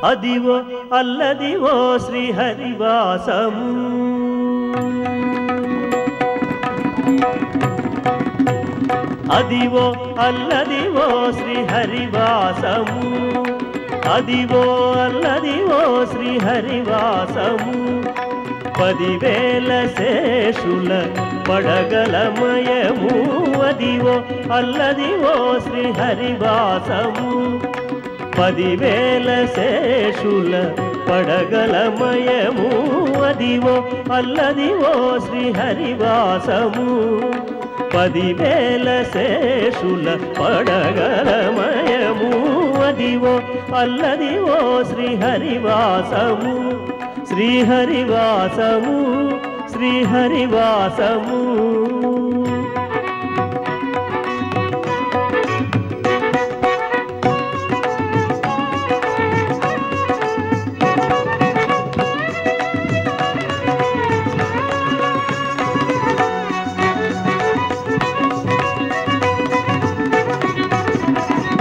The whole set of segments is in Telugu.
అదివో అల్లదివో శ్రీహరివాసము అదివో అల్లదివో శ్రీహరివాసము అదివో అల్లదివో శ్రీహరివాసము 10,000 శేషుల పడగలమయము అదివో అల్లదివో శ్రీహరివాసము 10,000 శేషుల పడగలమయము అదివో అల్లదివో శ్రీహరివాసము 10,000 శేషుల పడగలమయము అదివో అల్లదివో శ్రీహరివాసము శ్రీహరివాసము శ్రీహరివాసము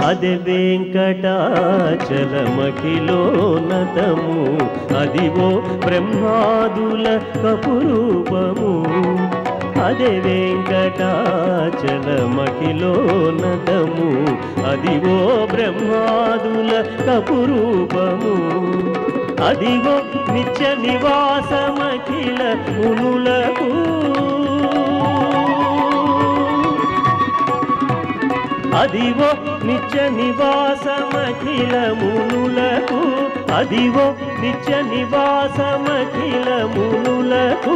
అదే వెంకటాచలమఖిలోన్నతము అదివో బ్రహ్మాదుల కపురూపము అదే వెంకటాచలమఖిలోన్నతము అదివో బ్రహ్మాదుల కపురూపము అదివో నిత్య నివాసమఖిల మునులకు అదివో నిత్య నివాసమఖిల మునులకు అదివో నిత్య నివాసమఖిల మునులకు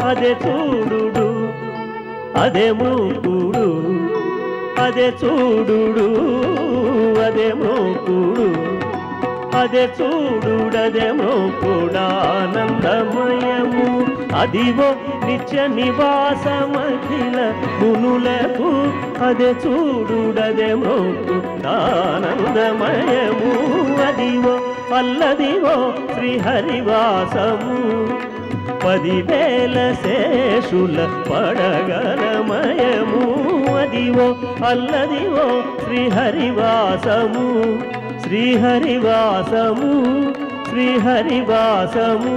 అదే చూడుడు అదే మృకుడు అదే చూడుడు అదే మృకుడు అదే చూడుడదే మృకుడానందమయము అదివో నిత్య నివాసమఖిల మునులకు అదే చూడుడదే మృకుడానందమయము అదివో అల్లదివో శ్రీహరివాసము 10,000 శేషుల పడగలమయము అదివో అల్లదివో శ్రీహరివాసము శ్రీహరివాసము శ్రీహరివాసము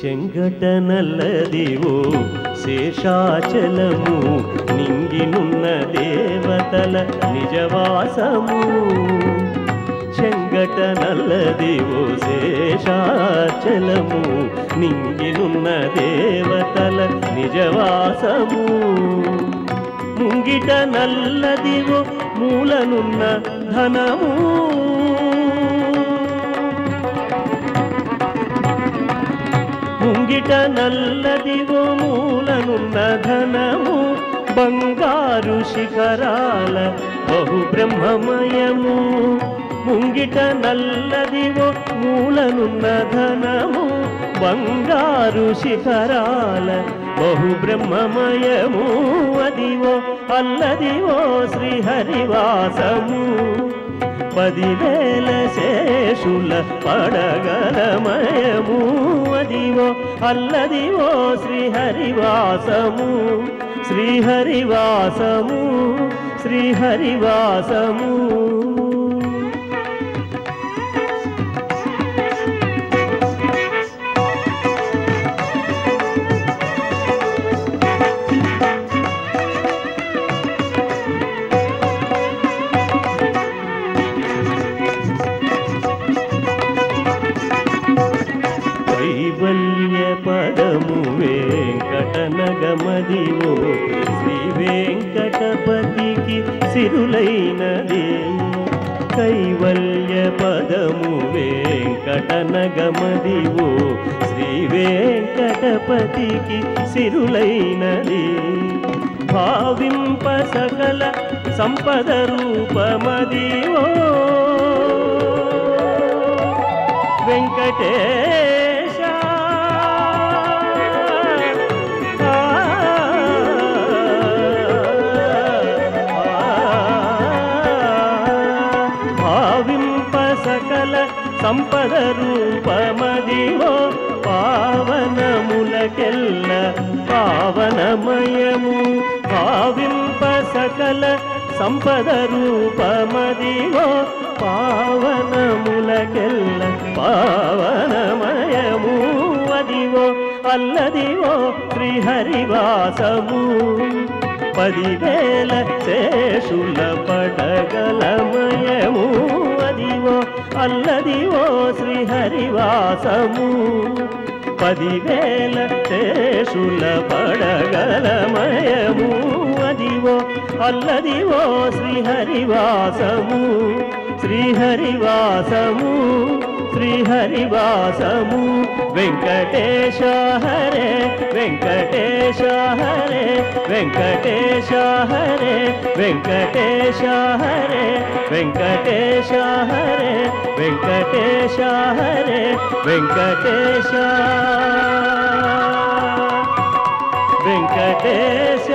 చెంగట నల్లదివో శేషాచలము నింగినున్న దేవతల నిజవాసము చెంగట నల్లదివో శేషాచలము నింగినున్న దేవతల నిజవాసము ముంగిట నల్లదివో మూలనున్న ధనము ముంగిట నల్లదివో మూలనున్న ధనము బంగారు శిఖరాల బహుబ్రహ్మమయము ముంగిట నల్లదివో మూలనున్న ధనము బంగారు శిఖరాల బహుబ్రహ్మమయము అదివో అల్లదివో శ్రీహరివాసము 10,000 శేషుల పడగలమయము అదివో అల్లదివో శ్రీహరివాసము శ్రీహరివాసము శ్రీహరివాసము కైవల్య పదము వెంకటనగమదివో శ్రీ వెంకటపతికి సిరులైనది కైవల్య పదము వెంకటనగమదివో శ్రీ వెంకటపతికి సిరులైనది భావింప సకల సంపద రూపమదివో వెంకటేశ సంపద రూపమదివో పావనములకెల్ల పావనమయము భావింప సకల సంపద రూపమదివో పావనములకెల్ల పావనమయము అదివో అల్లదివో శ్రీహరివాసము 10,000 శేషుల పడగలమయము అదివో అల్లదివో శ్రీహరివాసము 10,000 శేషుల పడగలమయము అదివో అల్లదివో శ్రీహరివాసము శ్రీహరివాసము శ్రీహరివాసము వెంకటేశ హరే వెంకటేశ హరే వెంకటేశ హరే వెంకటేశ హరే వెంకటేశ హరే వెంకటేశ హరే వెంకటేశ వెంకటేశ